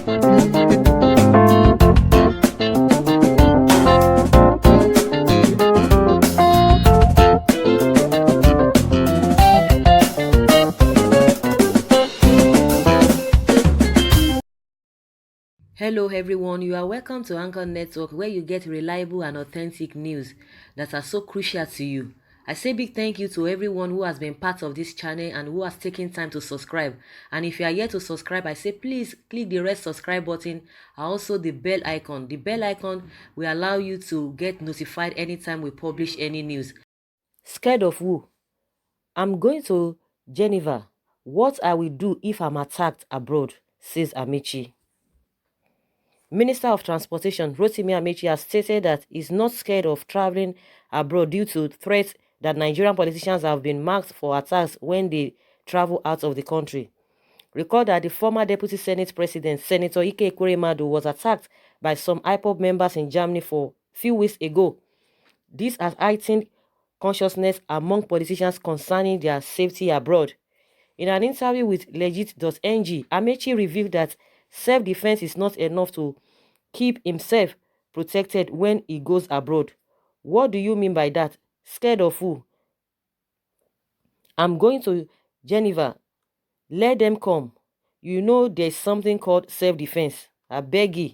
Hello, everyone. You are welcome to Anchor Network, where you get reliable and authentic news that are so crucial to you. I say big thank you to everyone who has been part of this channel and who has taken time to subscribe. And if you are yet to subscribe, I say please click the red subscribe button and also the bell icon. The bell icon will allow you to get notified anytime we publish any news. Scared of who? I'm going to Geneva. What I will do if I'm attacked abroad, says Ameachi. Minister of Transportation Rotimi Amechi has stated that he's not scared of traveling abroad due to threats that Nigerian politicians have been marked for attacks when they travel out of the country. Recall that the former Deputy Senate President, Senator Ike Ekweremadu, was attacked by some IPOB members in Germany for a few weeks ago. This has heightened consciousness among politicians concerning their safety abroad. In an interview with legit.ng, Amechi revealed that self-defense is not enough to keep himself protected when he goes abroad. What do you mean by that? Scared of who? I'm going to Geneva. Let them come. You know there's something called self-defense. I beg you.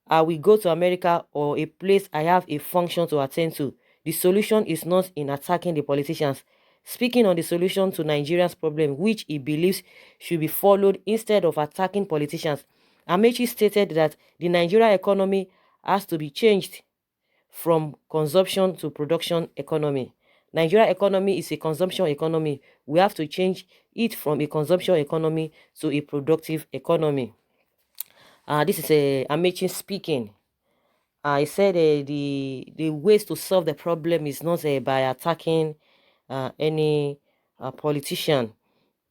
I will go to America or a place I have a function to attend to. The solution is not in attacking the politicians. Speaking on the solution to Nigeria's problem, which he believes should be followed instead of attacking politicians, Amechi stated that the Nigeria economy has to be changed from consumption to production economy. Nigeria economy is a consumption economy. We have to change it from a consumption economy to a productive economy. This is Amechi speaking. I said the ways to solve the problem is not by attacking any politician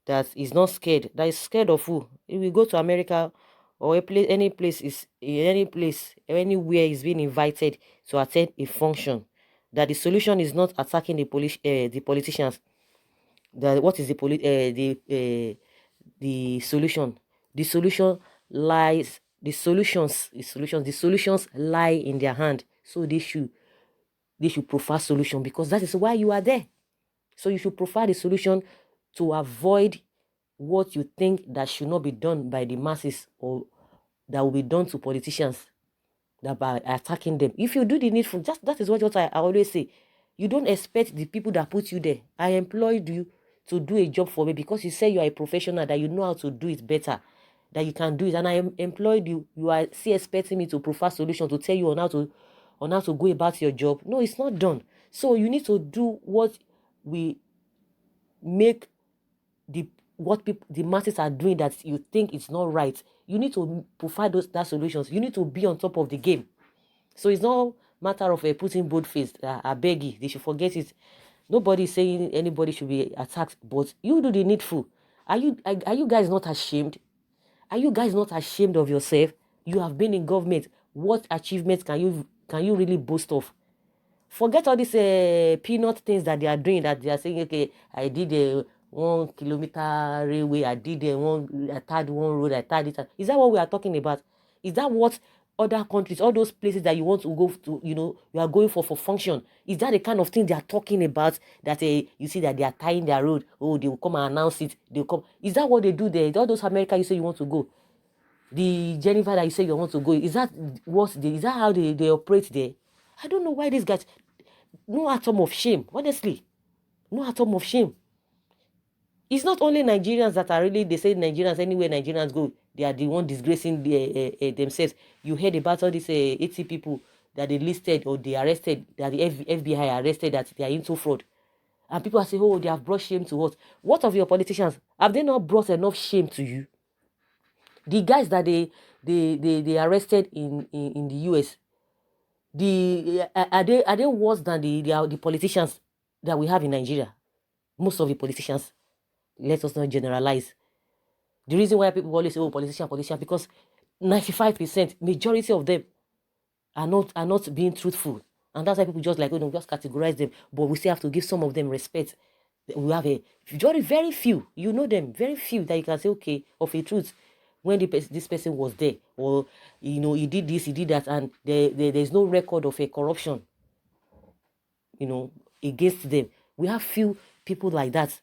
that is not scared. That is scared of who? If we go to America or a place, any place, anywhere is being invited to attend a function, that the solution is not attacking the politicians. That what is the solution? The solution lies. The solutions lie in their hand. So they should provide solution, because that is why you are there. So you should provide a solution to avoid what you think that should not be done by the masses, or that will be done to politicians, that by attacking them. If you do the needful, just that is what I always say. You don't expect the people that put you there. I employed you to do a job for me because you say you are a professional, that you know how to do it better, that you can do it, and I employed you. You are still expecting me to provide solution, to tell you on how to go about your job. No, it's not done. So you need to do what we make the what people the masses are doing that you think it's not right. You need to provide that solutions. You need to be on top of the game. So it's not matter of putting bold face. I beg you, they should forget it. Nobody is saying anybody should be attacked, but you do the needful. Are you guys not ashamed? Are you guys not ashamed of yourself? You have been in government. What achievements can you really boast of? Forget all these peanut things that they are doing, that they are saying, okay, I did a 1 kilometer railway, I tied one road, I tied it. Is that what we are talking about? Is that what other countries, all those places that you want to go to, you are going for function? Is that the kind of thing they are talking about? That you see that they are tying their road, oh, they will come and announce it, they'll come. Is that what they do there? All those America you say you want to go, the Geneva that you say you want to go, is that is that how they operate there? I don't know why these guys, no atom of shame, honestly, no atom of shame. It's not only Nigerians that are really, they say Nigerians, anywhere Nigerians go, they are the one disgracing themselves. You heard about all these 80 people that they listed or they arrested, that the FBI arrested, that they are into fraud. And people are saying, oh, they have brought shame to us. What of your politicians? Have they not brought enough shame to you? The guys that they arrested in the US, are they worse than the politicians that we have in Nigeria? Most of the politicians, let us not generalize. The reason why people always say, oh, politician, because 95%, majority of them are not being truthful. And that's why people just like, just categorize them. But we still have to give some of them respect. We have a very, very few, you know them, very few that you can say, okay, of a truth. when this person was there, or he did this, he did that, and there's no record of a corruption, against them. We have few people like that,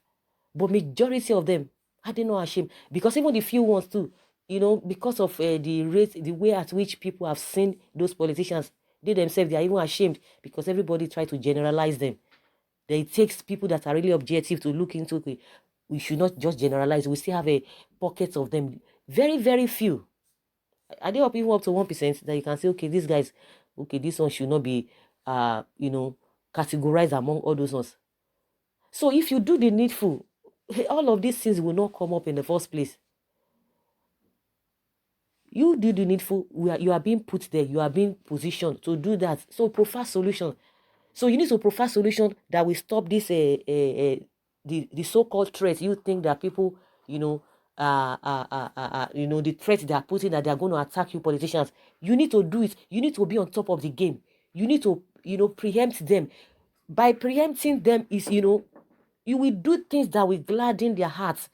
but majority of them, are they not ashamed? Because even the few ones too, because of the way at which people have seen those politicians, they themselves, they are even ashamed, because everybody try to generalize them. Then it takes people that are really objective to look into it. We should not just generalize. We still have a pocket of them, very, very few. Are they even up to 1% that you can say, okay, these guys, okay, this one should not be, categorized among all those ones. So if you do the needful, all of these things will not come up in the first place. You do the needful, you are being put there, you are being positioned to do that. So prefer solution. So you need to prefer solution that will stop this the so-called threat. You think that people, the threat they are putting, that they are going to attack you, politicians. You need to do it. You need to be on top of the game. You need to, preempt them. By preempting them is, you will do things that will gladden their hearts,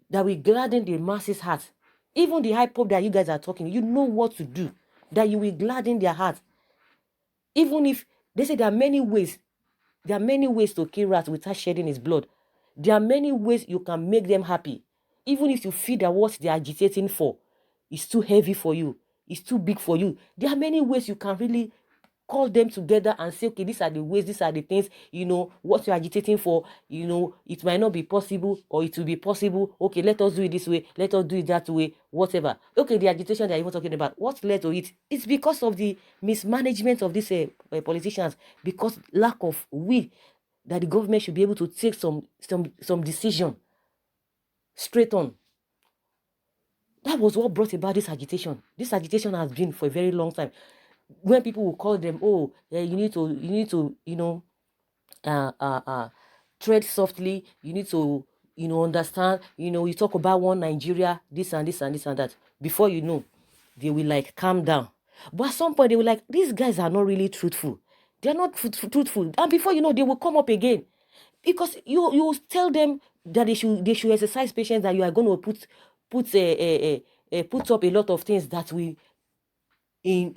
that will gladden the masses' hearts. Even the high pop that you guys are talking, you know what to do, that you will gladden their hearts. Even if they say there are many ways, to kill rats without shedding his blood. There are many ways you can make them happy. Even if you feel that what they are agitating for is too heavy for you, it's too big for you, there are many ways you can really call them together and say, okay, these are the ways, these are the things, what you're agitating for, it might not be possible, or it will be possible. Okay, let us do it this way, let us do it that way, whatever. Okay, the agitation they're even talking about, what led to it? It's because of the mismanagement of these politicians, because lack of will, that the government should be able to take some decision straight on. That was what brought about this agitation. This agitation has been for a very long time. When people will call them, oh, you need to, tread softly. You need to, understand. You talk about one Nigeria, this and this and this and that. Before you know, they will like calm down. But at some point, they will like, these guys are not really truthful. They are not truthful. And before you know, they will come up again, because you tell them that they should exercise patience, that you are going to put up a lot of things that will in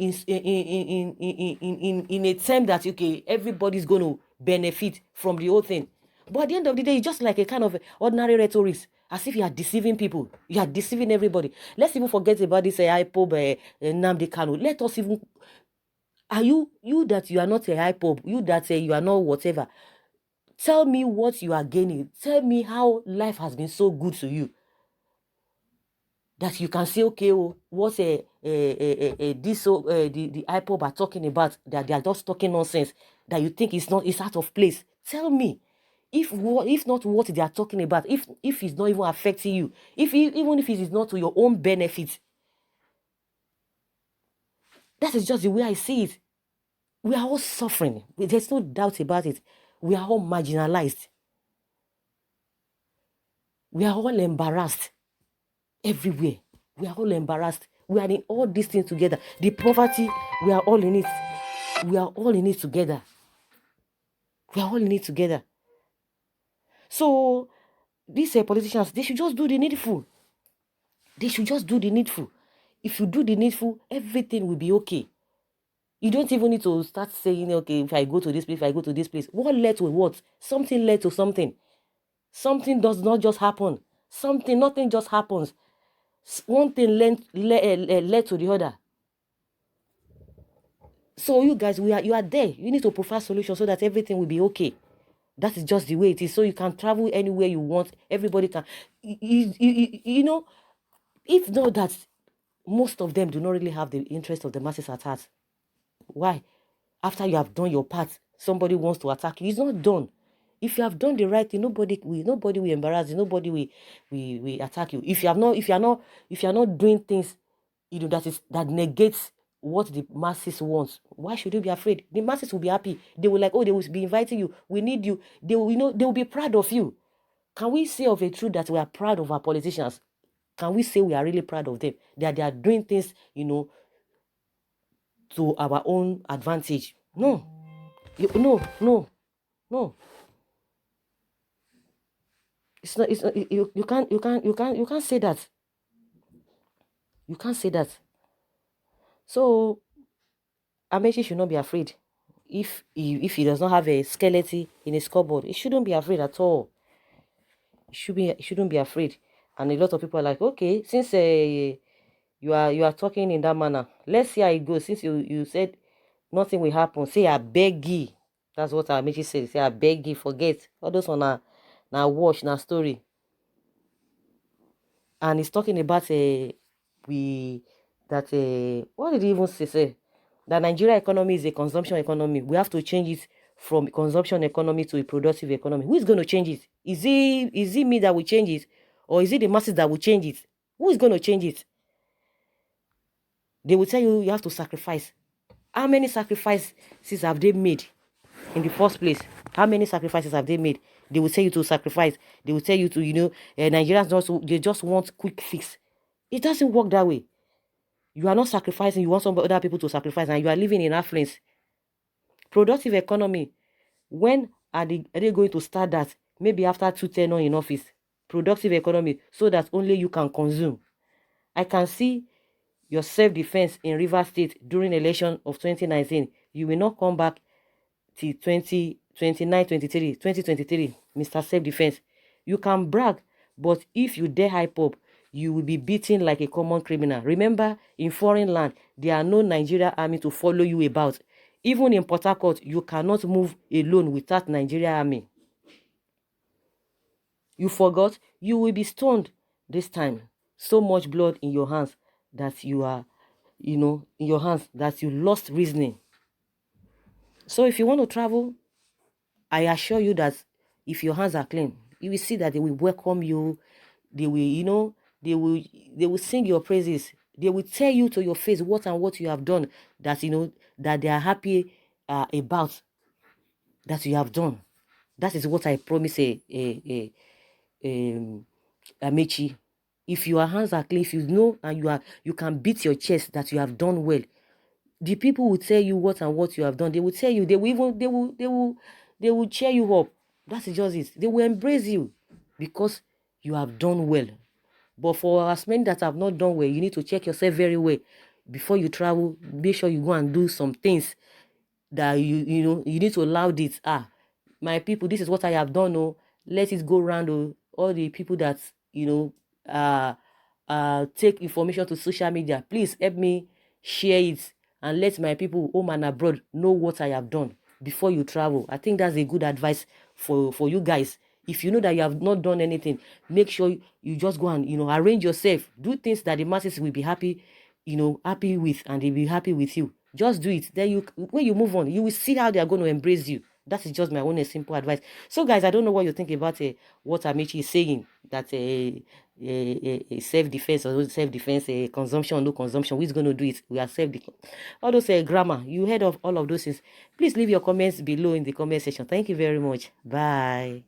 a term that, okay, everybody's going to benefit from the whole thing. But at the end of the day, it's just like a kind of ordinary rhetoric, as if you are deceiving people, you are deceiving everybody. Let's even forget about this IPOB Nnamdi Kanu. Let us even, are you that you are not a IPOB, you that you are not whatever, tell me what you are gaining. Tell me how life has been so good to you, that you can say, okay, oh, what the IPOB are talking about, that they are just talking nonsense, that you think it's out of place. Tell me, if not what they are talking about, if it's not even affecting you, even if it is not to your own benefit. That is just the way I see it. We are all suffering. There's no doubt about it. We are all marginalized. We are all embarrassed everywhere. We are all embarrassed. We are in all these things together. The poverty, we are all in it. We are all in it together. We are all in it together. So these politicians, they should just do the needful. They should just do the needful. If you do the needful, everything will be okay. You don't even need to start saying, okay, if I go to this place, if I go to this place. What led to what? Something led to something. Something does not just happen. Nothing just happens. One thing led to the other. So you guys, you are there. You need to provide solutions so that everything will be okay. That is just the way it is. So you can travel anywhere you want. Everybody can. If not that, most of them do not really have the interest of the masses at heart. Why? After you have done your part, somebody wants to attack you. It's not done. If you have done the right thing, nobody will embarrass you. Nobody will attack you. If you are not doing things, that negates what the masses want, why should you be afraid? The masses will be happy. They will they will be inviting you. We need you. They will be proud of you. Can we say of a truth that we are proud of our politicians? Can we say we are really proud of them? That they are doing things, to our own advantage? No. No. It's not. You can't say that. You can't say that. So Amechi should not be afraid. If he does not have a skeleton in his cupboard, he shouldn't be afraid at all. He shouldn't be afraid. And a lot of people are like, okay, since you are talking in that manner, let's see how it goes. Since you said nothing will happen, say I beg ye. That's what Amechi said. Say I beg ye, forget all those on a now watch now story. And he's talking about we that what did he even say? That Nigeria economy is a consumption economy. We have to change it from consumption economy to a productive economy. Who is going to change it? Is it me that will change it, or is it the masses that will change it? Who is going to change it? They will tell you have to sacrifice. How many sacrifices have they made in the first place? How many sacrifices have they made? They will tell you to sacrifice. They will tell you to, Nigerians they just want quick fix. It doesn't work that way. You are not sacrificing. You want some other people to sacrifice, and you are living in affluence. Productive economy. When are they going to start that? Maybe after 2 tenure in office. Productive economy, so that only you can consume. I can see your self-defense in Rivers State during election of 2019. You will not come back till 2023, Mr. Self-Defense. You can brag, but if you dare hype up, you will be beaten like a common criminal. Remember, in foreign land, there are no Nigeria army to follow you about. Even in Port Harcourt, you cannot move alone without Nigeria army. You forgot? You will be stoned this time. So much blood in your hands that you are, in your hands that you lost reasoning. So if you want to travel, I assure you that if your hands are clean, you will see that they will welcome you. They will, they will sing your praises. They will tell you to your face what you have done that, that they are happy about that you have done. That is what I promise Amechi. If your hands are clean, if you know and you can beat your chest that you have done well, the people will tell you what you have done. They will tell you, they will cheer you up. That is just it. They will embrace you because you have done well. But for as many that have not done well, you need to check yourself very well before you travel. Make sure you go and do some things that you need to allow this. My people, this is what I have done. Oh, let it go around. Oh, all the people that take information to social media, please help me share it and let my people home and abroad know what I have done before you travel. I think that's a good advice for you guys. If you know that you have not done anything, make sure you just go and arrange yourself, do things that the masses will be happy happy with, and they'll be happy with you. Just do it. Then when you move on, you will see how they are going to embrace you. That is just my own simple advice. So guys, I don't know what you think about what Amechi is saying, that self-defense or self-defense, consumption or no consumption. Who is going to do it? We are all those grammar. You heard of all of those things. Please leave your comments below in the comment section. Thank you very much. Bye.